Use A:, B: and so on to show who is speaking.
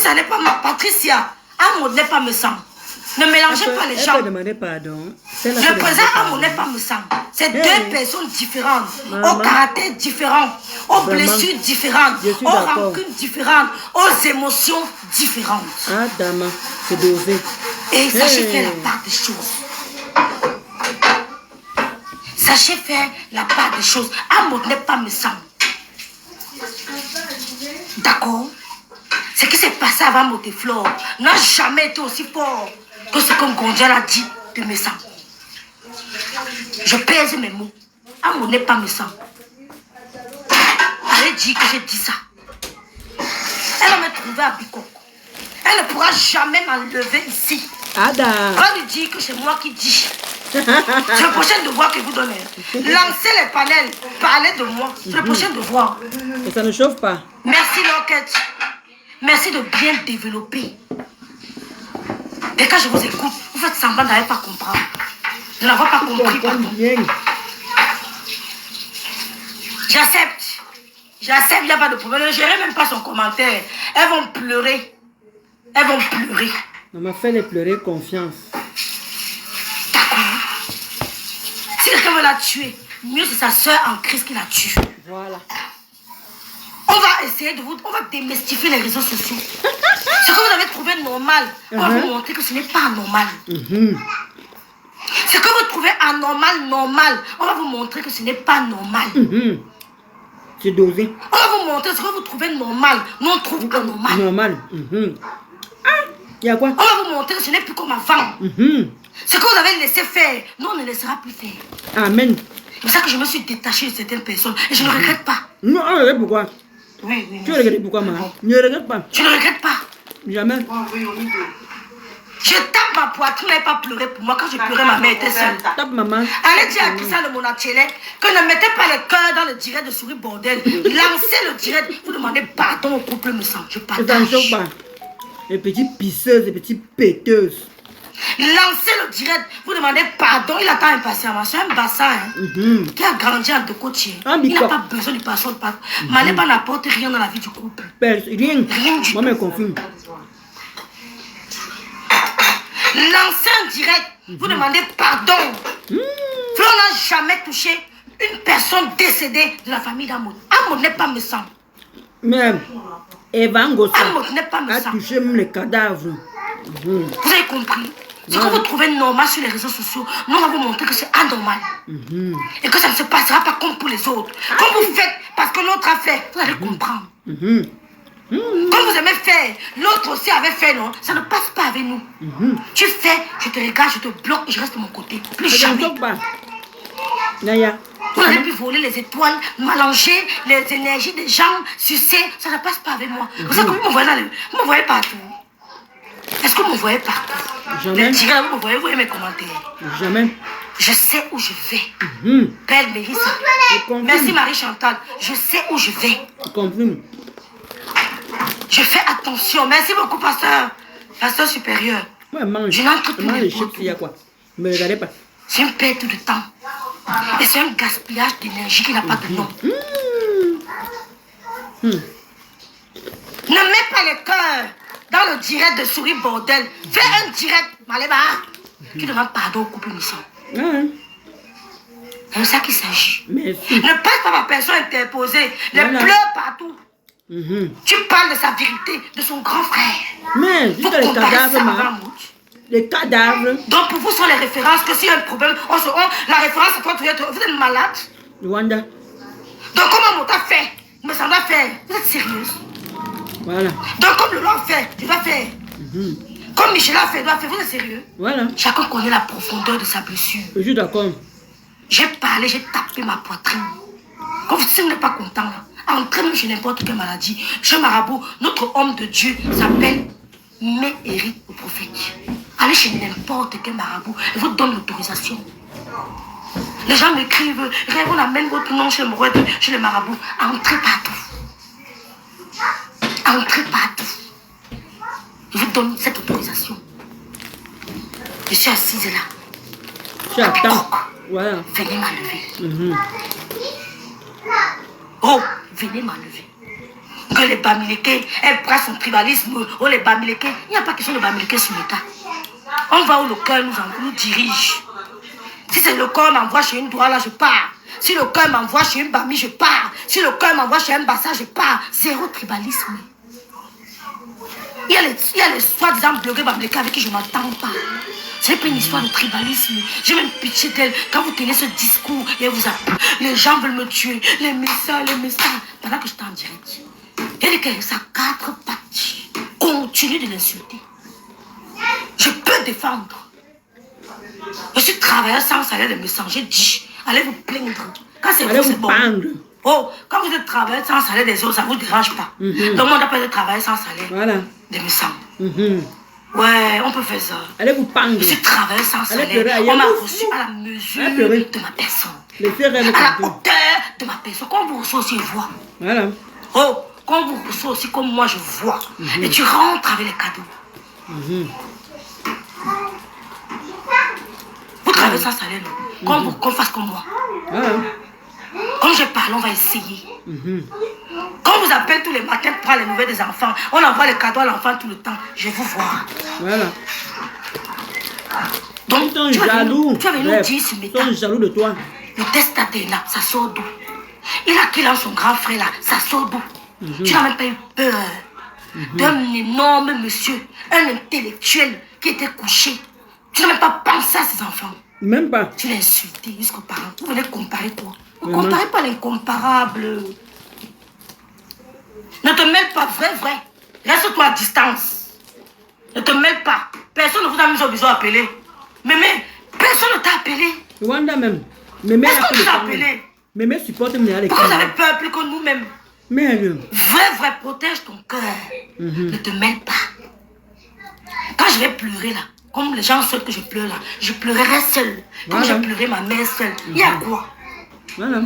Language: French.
A: ça n'est pas ma Patricia. Amo n'est pas me sang. Ne mélangez pas les gens.
B: Demander pardon.
A: Le président Amo n'est pas me sang. C'est deux personnes différentes, au caractère différent, aux blessures différentes, aux rancunes différentes, aux émotions différentes.
B: Ah, dama, c'est dosé.
A: Et sachez faire la part des choses. Sachez faire la part des choses. Amo n'est pas me sang. D'accord? Ce qui s'est passé avant Moteflore n'a jamais été aussi fort que ce que Gondjal a dit de me sang. Je pèse mes mots. Amo n'est pas me sang. Allez dire que j'ai dit ça. Elle va me trouver à Bikoko. Elle ne pourra jamais m'enlever ici.
B: Ada.
A: Va lui dire que c'est moi qui dis. C'est le prochain devoir que vous donnez. Lancez les panels. Parlez de moi. C'est le prochain devoir.
B: Et ça ne chauffe pas.
A: Merci Loquette. Merci de bien développer. Et quand je vous écoute, vous faites semblant d'aller pas comprendre. Je n'avais pas compris. Pardon. J'accepte. J'accepte, il n'y a pas de problème. Je n'irai même pas son commentaire. Elles vont pleurer. Elles vont pleurer.
B: Maman, fais-les pleurer confiance.
A: D'accord. Si quelqu'un veut la tuer, mieux c'est sa soeur en Christ qui la tue.
B: Voilà.
A: On va essayer de vous... On va démystifier les réseaux sociaux. Ce que vous avez trouvé normal, on va vous montrer que ce n'est pas anormal. Ce que vous trouvez anormal, normal, on va vous montrer que ce n'est pas normal.
B: C'est dosé.
A: On va vous montrer ce que vous trouvez normal, nous on trouve anormal.
B: Normal. Il y a quoi?
A: On va vous montrer que ce n'est plus comme avant. Ce que vous avez laissé faire, nous on ne laissera plus faire.
B: Amen.
A: C'est pour ça que je me suis détachée de certaines personnes et je ne regrette pas.
B: Non, pourquoi?
A: Oui.
B: Tu regrettes pourquoi, maman? Ne regrette pas.
A: Tu ne regrettes pas.
B: Jamais.
A: Je tape ma poitrine, elle n'a pas pleuré pour moi. Quand je pleurais, ma mère était seule.
B: Tape maman.
A: Allez dire à Christian de Monachelé que ne mettez pas le cœur dans le direct de Souris Bordel. Lancez le direct. Vous demandez pardon au couple me sent. Je partage.
B: Ça ne chauffe pas. Les petites pisseuses, les petites péteuses.
A: Lancez le direct. Vous demandez pardon. Il attend impatiemment. C'est un bassin qui a grandi en deux côtiers. Il n'a pas besoin de personne. Maléba n'apporte rien dans la vie du couple.
B: Rien.
A: Rien du
B: Moi, je me confirme.
A: Lancez un direct. Vous demandez pardon. Flo n'a jamais touché une personne décédée de la famille d'Amon. Amon n'est pas méchant.
B: Mais Eva Ngosa
A: Amon n'est pas
B: a
A: méchant.
B: touché même les cadavres.
A: Vous avez compris? Ce que vous trouvez normal sur les réseaux sociaux, nous on va vous montrer que c'est anormal. Et que ça ne se passera pas comme pour les autres. Comme vous faites parce que l'autre a fait, vous allez comprendre. Comme vous aimez faire, l'autre aussi avait fait, non? Ça ne passe pas avec nous. Tu fais, je te regarde, je te bloque et je reste de mon côté. Plus jamais.
B: Naya.
A: Vous n'allez plus voler les étoiles, mélanger les énergies des gens, sucer. Ça ne passe pas avec moi. Vous savez que vous me voyez, vous me voyez partout. Est-ce que vous me voyez partout?
B: Jamais.
A: Les tirés, vous me voyez, vous voyez mes commentaires.
B: Jamais.
A: Je sais où je vais. Belle Mérissa. Merci Marie Chantal. Je sais où je vais. Je fais attention. Merci beaucoup, pasteur. Pasteur supérieur.
B: Ouais, mange.
A: Je n'entre plus les
B: chips, il y a quoi? Ne regardez pas.
A: C'est une perte de temps. Et c'est un gaspillage d'énergie qui n'a pas de nom. Ne mets pas le cœur dans le direct de Souris Bordel. Fais un direct, Maléba. Tu demandes pardon au couple Mission. C'est de ça qu'il s'agit.
B: Merci.
A: Ne passe pas ma personne interposée. Ne pleure partout. Tu parles de sa vérité, de son grand frère.
B: Mais, juste les cadavres, les cadavres.
A: Donc pour vous sont les références que s'il y a un problème, la référence c'est toi, vous êtes malade.
B: Rwanda.
A: Donc comment on t'a fait? Mais ça doit faire. Vous êtes sérieuse?
B: Voilà.
A: Donc comme le Lord fait, tu dois faire. Comme Michel a fait, doit faire. Vous êtes sérieux?
B: Voilà.
A: Chacun connaît la profondeur de sa blessure.
B: Je suis d'accord.
A: J'ai parlé, j'ai tapé ma poitrine. Comme vous n'êtes pas content là. Entrez même chez n'importe quelle maladie. Chez Marabout, notre homme de Dieu s'appelle Méhérit le prophète. Allez chez n'importe quel marabout et vous donne l'autorisation. Les gens m'écrivent, on amène votre nom chez le marabout. Entrez partout. Entrez partout. Je vous donne cette autorisation. Je suis assise là.
B: J'attends. Voilà.
A: Venez m'enlever. Oh, venez m'enlever. Que que les Bamileke, elle prend son tribalisme, oh les Bamileke. Il n'y a pas question de Bamileke sur l'État. On va où le cœur nous dirige. Si c'est le cœur m'envoie chez une Douala, je pars. Si le cœur m'envoie chez une Bami, je pars. Si le cœur m'envoie chez un Bassa, je pars. Zéro tribalisme. Il y a les soi-disant blogueurs Bamileke avec qui je ne m'entends pas. C'est pas une histoire de tribalisme. J'ai même pitié d'elle. Quand vous tenez ce discours, et vous les gens veulent me tuer. Les messages. Pendant que je t'en direct. Elle est qu'elle a 4 pattes. Continue de l'insulter. Je peux défendre. Je suis travailleur sans salaire de messager. Dis, allez vous plaindre. Quand c'est vous, c'est bon. Oh, quand vous êtes travailleur sans salaire des autres, ça ne vous dérange pas. Donc, on n'a pas de travailler sans salaire. Voilà. Des messages. Ouais, on peut faire ça.
B: Allez vous pendre.
A: Je suis travailleur sans salaire. On m'a reçu à la mesure de ma personne. À la hauteur de ma personne. Quand vous reçoit aussi, je vois. Voilà. Oh, quand vous reçoit aussi comme moi, je vois. Et tu rentres avec les cadeaux. Vous travaillez sans salaire, non? Qu'on fasse comme moi. Comme je parle, on va essayer. Quand on vous appelle tous les matins pour prendre les nouvelles des enfants, on envoie les cadeaux à l'enfant tout le temps. Je vais vous voir. Voilà. Donc, tu vas venir nous dire ce matin.
B: Ils sont jaloux de toi.
A: Le test là, ça sort d'où? Il a qu'il a son grand frère là, ça sort d'où? Tu n'as même pas eu peur d'un énorme monsieur, un intellectuel qui était couché. Tu n'as même pas pensé à ses enfants. Même pas. Tu l'as insulté jusqu'aux parents. Vous venez comparer quoi? Ne comparez pas l'incomparable. Ne te mêle pas, vrai. Reste-toi à distance. Ne te mêle pas. Personne ne vous a mis au besoin d'appeler. Mémé, personne ne t'a appelé.
B: Wanda même. Mémé
A: est-ce qu'on t'a appelé?
B: Mémé supporte mes avec.
A: Pourquoi vous avez peur plus que nous-mêmes?
B: Mais
A: Vrai, protège ton cœur. Ne te mêle pas. Quand je vais pleurer là, comme les gens souhaitent que je pleure là, je pleurerai seule. Comme je pleurais ma mère seule. Il y a quoi? Voilà.